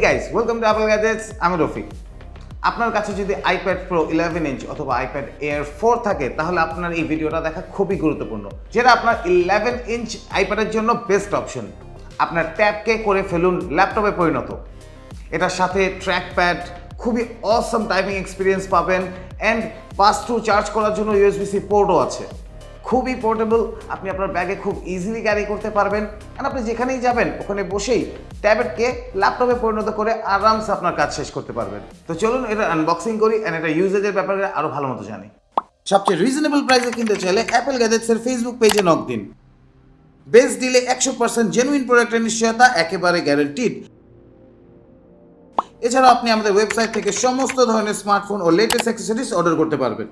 Guys, welcome to Apple gadgets. আমি রফিক। আপনার কাছে যদি আইপ্যাড প্রো 11 ইঞ্চ অথবা আইপ্যাড এয়ার 4 থাকে তাহলে আপনার এই ভিডিওটা দেখা খুবই গুরুত্বপূর্ণ, যেটা আপনার 11 ইঞ্চ আইপ্যাডের জন্য বেস্ট অপশন। আপনার ট্যাবকে করে ফেলুন ল্যাপটপে পরিণত। এটার সাথে ট্র্যাক প্যাড, খুবই অসম টাইপিং এক্সপিরিয়েন্স পাবেন অ্যান্ড পাস থ্রু চার্জ করার জন্য ইউএসবি-সি পোর্টও আছে। খুবই পোর্টেবল, আপনি আপনার ব্যাগে খুব ইজিলি ক্যারি করতে পারবেন অ্যান্ড আপনি যেখানেই যাবেন ওখানে বসেই ট্যাবলেটকে ল্যাপটপে পরিণত করে আরামসে আপনার কাজ শেষ করতে পারবেন। তো চলুন এটা আনবক্সিং করি অ্যান্ড এটা ইউজেজের ব্যাপারে আরও ভালো মতো জানি। সবচেয়ে রিজনেবল প্রাইসে কিনতে চাইলে অ্যাপল গ্যাজেটসের ফেসবুক পেজে নক দিন। বেস্ট ডিলে 100% জেনুইন প্রোডাক্টের নিশ্চয়তা, একেবারে গ্যারান্টিড। এছাড়াও আপনি আমাদের ওয়েবসাইট থেকে সমস্ত ধরনের স্মার্টফোন ও লেটেস্ট অ্যাক্সেসরিজ অর্ডার করতে পারবেন।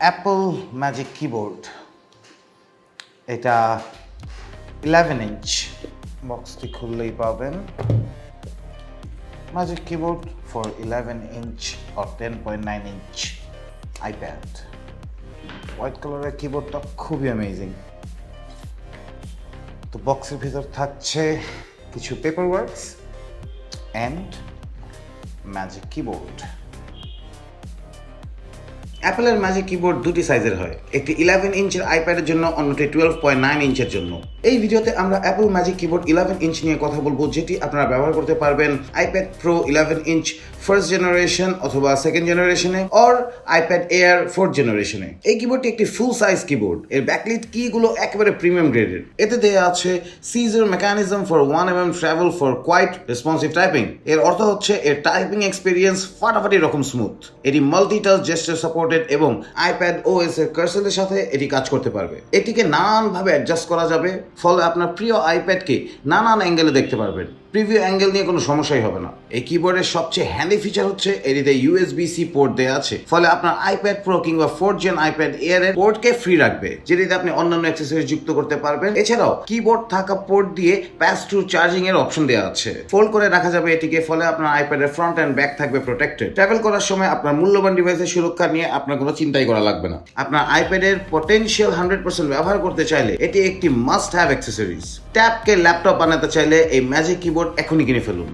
অ্যাপল ম্যাজিক কিবোর্ড, এটা 11 ইঞ্চ। বক্সটি খুললেই পাবেন magic keyboard for 11 inch or 10.9 inch iPad. White কালারের কিবোর্ডটা খুবই অ্যামেজিং। তো বক্সের ভিতর থাকছে কিছু paper works and magic keyboard. অ্যাপলের ম্যাজিক কিবোর্ড দুটি সাইজের হয়, একটি 11 ইঞ্চের আইপ্যাডের জন্য, অন্যটি 12.9 ইঞ্চের জন্য। এই ভিডিওতে আমরা অ্যাপল ম্যাজিক কিবোর্ড 11 ইঞ্চ নিয়ে কথা বলবো, যেটি আপনারা ব্যবহার করতে পারবেন iPad Pro 11 inch first generation অথবা সেকেন্ড জেনারেশনে অর আইপ্যাড এয়ার 4th জেনারেশনে। এই কিবোর্ডটি একটি ফুল সাইজ কিবোর্ড। এর ব্যাকলিট কিগুলো একেবারে প্রিমিয়াম গ্রেডের। এতে দেয়া আছে scissor mechanism for 1mm travel for quite responsive typing. এর অর্থ হচ্ছে এর টাইপিং এক্সপিরিয়েন্স ফাটাফাটি রকম স্মুথ। এটি মাল্টিটাচ জেস্টার সাপোর্টেড এবং আইপ্যাড ওএস এর কার্সরের সাথে এটি কাজ করতে পারবে। এটিকে নানানভাবে অ্যাডজাস্ট করা যাবে, ফলে আপনার প্রিয় আইপ্যাডকে নানান অ্যাঙ্গেলে দেখতে পারবেন। প্রিভিউ অ্যাঙ্গেল নিয়ে কোনো সমস্যাই হবে না। এই কিবোর্ডের সবচেয়ে হ্যান্ডি ফিচার হচ্ছে এটিতে ইউএসবি-সি পোর্ট দেওয়া আছে, ফলে আপনার আইপ্যাড প্রো কিংবা 4th জেন আইপ্যাড এয়ার এর পোর্টকে ফ্রি রাখবে, যেটিতে আপনি অন্যান্য অ্যাক্সেসরিজ যুক্ত করতে পারবেন। এছাড়াও কিবোর্ড থাকা পোর্ট দিয়ে পাস থ্রু চার্জিং এর অপশন দেওয়া আছে। ফোল্ড করে রাখা যাবে এটিকে, ফলে আপনার আইপ্যাডের ফ্রন্ট অ্যান্ড ব্যাক থাকবে প্রোটেক্টেড। ট্রাভেল করার সময় আপনার মূল্যবান ডিভাইসের সুরক্ষা নিয়ে আপনার কোনো চিন্তাই করা লাগবে না। আপনার আইপ্যাডের পটেনশিয়াল 100% ব্যবহার করতে চাইলে এটি একটি মাস্ট হ্যাভ অ্যাক্সেসরিজ। ট্যাবকে ল্যাপটপ বানাতে চাইলে এই ম্যাজিক কিবোর্ড এখনই কিনে ফেলুন।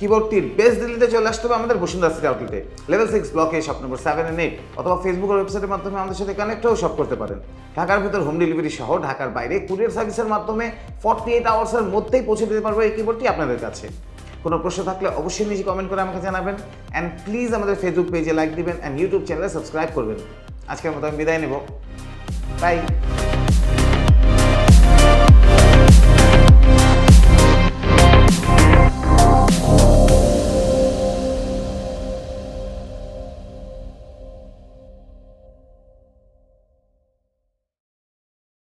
কিবোর্ডটির বেস্ট দিল্লিতে চলে আসতে হবে আমাদের বসুন্ধরা সিটি আউটলেটে, লেভেল 6 ব্লকে, শপ নম্বর 7 and 8, অথবা ফেসবুক ওয়েবসাইটের মাধ্যমে আমাদের সাথে কানেক্টও শপ করতে পারেন। ঢাকার ভিতর হোম ডেলিভারি সহ ঢাকার বাইরে কুরিয়ার সার্ভিসের মাধ্যমে 48 আওয়ার্সের মধ্যেই পৌঁছে দিতে পারবো এই কিবোর্ডটি আপনাদের কাছে। কোনো প্রশ্ন থাকলে অবশ্যই নিজে কমেন্ট করে আমাকে জানাবেন অ্যান্ড প্লিজ আমাদের ফেসবুক পেজে লাইক দিবেন অ্যান্ড ইউটিউব চ্যানেলে সাবস্ক্রাইব করবেন। আজকের মতো আমি বিদায় নেব, বাই।